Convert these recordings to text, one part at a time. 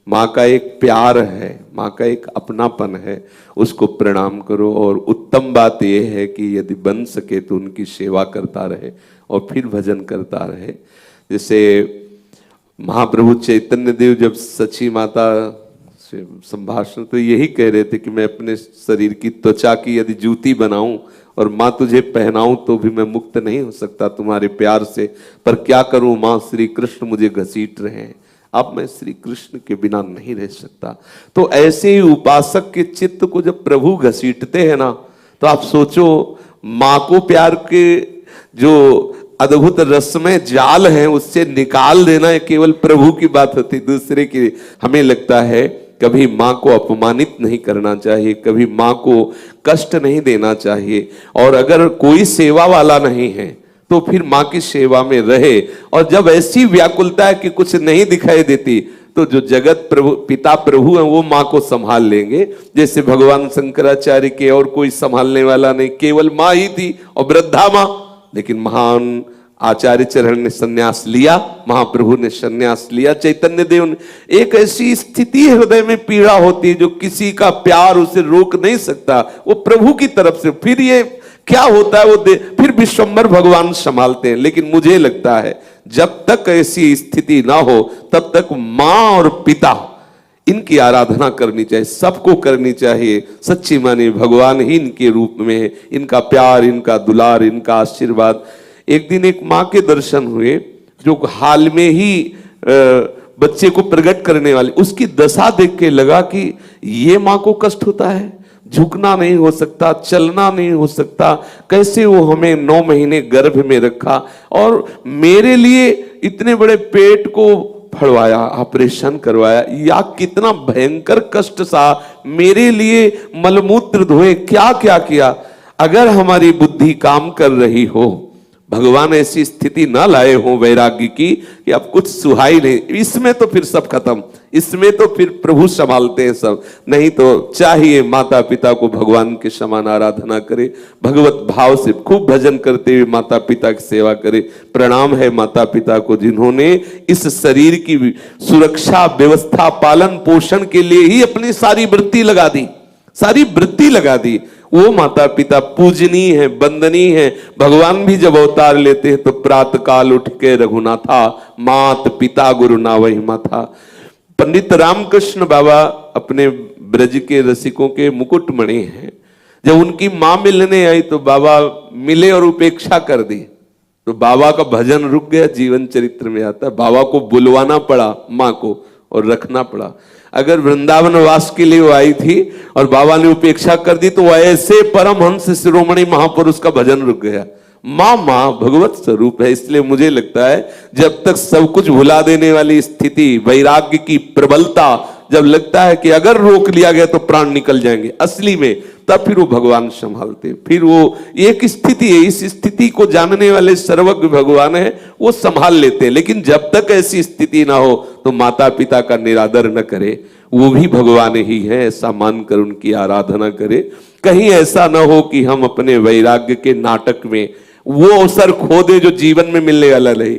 माँ का एक प्यार है, माँ का एक अपनापन है, उसको प्रणाम करो। और उत्तम बात यह है कि यदि बन सके तो उनकी सेवा करता रहे और फिर भजन करता रहे। जैसे महाप्रभु चैतन्य देव जब सची माता से संभाषण तो यही कह रहे थे कि मैं अपने शरीर की त्वचा की यदि जूती बनाऊं और माँ तुझे पहनाऊं तो भी मैं मुक्त नहीं हो सकता तुम्हारे प्यार से, पर क्या करूं माँ, श्री कृष्ण मुझे घसीट रहे हैं, अब मैं श्री कृष्ण के बिना नहीं रह सकता। तो ऐसे ही उपासक के चित्त को जब प्रभु घसीटते हैं ना, तो आप सोचो माँ को प्यार के जो अद्भुत रसमय जाल है उससे निकाल देना केवल प्रभु की बात होती, दूसरे की। हमें लगता है कभी माँ को अपमानित नहीं करना चाहिए, कभी माँ को कष्ट नहीं देना चाहिए, और अगर कोई सेवा वाला नहीं है तो फिर माँ की सेवा में रहे। और जब ऐसी व्याकुलता है कि कुछ नहीं दिखाई देती तो जो जगत प्रभु पिता प्रभु है वो माँ को संभाल लेंगे। जैसे भगवान शंकराचार्य के और कोई संभालने वाला नहीं, केवल माँ ही थी और वृद्धा माँ। लेकिन महान आचार्य चरण ने संन्यास लिया, महाप्रभु ने संन्यास लिया, चैतन्य देव ने। एक ऐसी स्थिति हृदय में पीड़ा होती है जो किसी का प्यार उसे रोक नहीं सकता, वो प्रभु की तरफ से। फिर ये क्या होता है वो फिर विश्वम्भर भगवान संभालते हैं। लेकिन मुझे लगता है जब तक ऐसी स्थिति ना हो तब तक माँ और पिता इनकी आराधना करनी चाहिए, सबको करनी चाहिए। सच्ची मानी भगवान ही इनके रूप में है, इनका प्यार, इनका दुलार, इनका आशीर्वाद। एक दिन एक माँ के दर्शन हुए जो हाल में ही बच्चे को प्रकट करने वाली, उसकी दशा देख के लगा कि ये माँ को कष्ट होता है, झुकना नहीं हो सकता, चलना नहीं हो सकता, कैसे वो हमें 9 महीने गर्भ में रखा और मेरे लिए इतने बड़े पेट को फड़वाया, ऑपरेशन करवाया, या कितना भयंकर कष्ट सा मेरे लिए मलमूत्र धोए, क्या क्या किया। अगर हमारी बुद्धि काम कर रही हो, भगवान ऐसी स्थिति ना लाए हो वैराग्य की कि अब कुछ सुहाई नहीं, इसमें तो फिर सब खत्म, इसमें तो फिर प्रभु संभालते हैं सब। नहीं तो चाहिए माता पिता को भगवान के समान आराधना करे, भगवत भाव से खूब भजन करते हुए माता पिता की सेवा करे। प्रणाम है माता पिता को जिन्होंने इस शरीर की सुरक्षा व्यवस्था पालन पोषण के लिए ही अपनी सारी वृत्ति लगा दी, सारी वृत्ति लगा दी। वो माता पिता पूजनीय है, वंदनीय है। भगवान भी जब अवतार लेते हैं तो प्रातः काल उठ के रघुनाथा, मात पिता गुरु ना वही माथा। पंडित रामकृष्ण बाबा अपने ब्रज के रसिकों के मुकुटमणि हैं। जब उनकी मां मिलने आई तो बाबा मिले और उपेक्षा कर दी, तो बाबा का भजन रुक गया। जीवन चरित्र में आता है बाबा को बुलवाना पड़ा मां को और रखना पड़ा। अगर वृंदावन वास के लिए वो आई थी और बाबा ने उपेक्षा कर दी तो ऐसे परमहंस शिरोमणि महापुरुष का भजन रुक गया। माँ भगवत स्वरूप है। इसलिए मुझे लगता है जब तक सब कुछ भुला देने वाली स्थिति, वैराग्य की प्रबलता जब लगता है कि अगर रोक लिया गया तो प्राण निकल जाएंगे असली में, तब फिर वो भगवान संभालते। फिर वो एक स्थिति है, इस स्थिति को जानने वाले सर्वज्ञ भगवान है, वो संभाल लेते हैं। लेकिन जब तक ऐसी स्थिति ना हो तो माता पिता का निरादर न करे, वो भी भगवान ही है ऐसा मानकर उनकी आराधना करे। कहीं ऐसा ना हो कि हम अपने वैराग्य के नाटक में वो अवसर खो दे जो जीवन में मिलने वाला नहीं।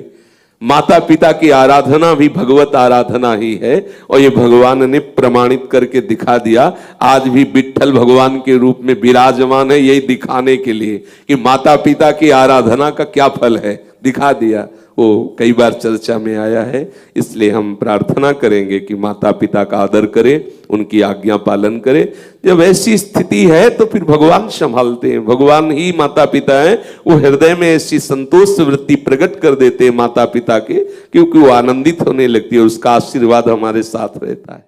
माता पिता की आराधना भी भगवत आराधना ही है और ये भगवान ने प्रमाणित करके दिखा दिया। आज भी विट्ठल भगवान के रूप में विराजमान है, यही दिखाने के लिए कि माता पिता की आराधना का क्या फल है, दिखा दिया। वो कई बार चर्चा में आया है। इसलिए हम प्रार्थना करेंगे कि माता पिता का आदर करें, उनकी आज्ञा पालन करें। जब ऐसी स्थिति है तो फिर भगवान संभालते हैं, भगवान ही माता पिता हैं। वो हृदय में ऐसी संतोष वृत्ति प्रकट कर देते हैं माता पिता के, क्योंकि वो आनंदित होने लगती है और उसका आशीर्वाद हमारे साथ रहता है।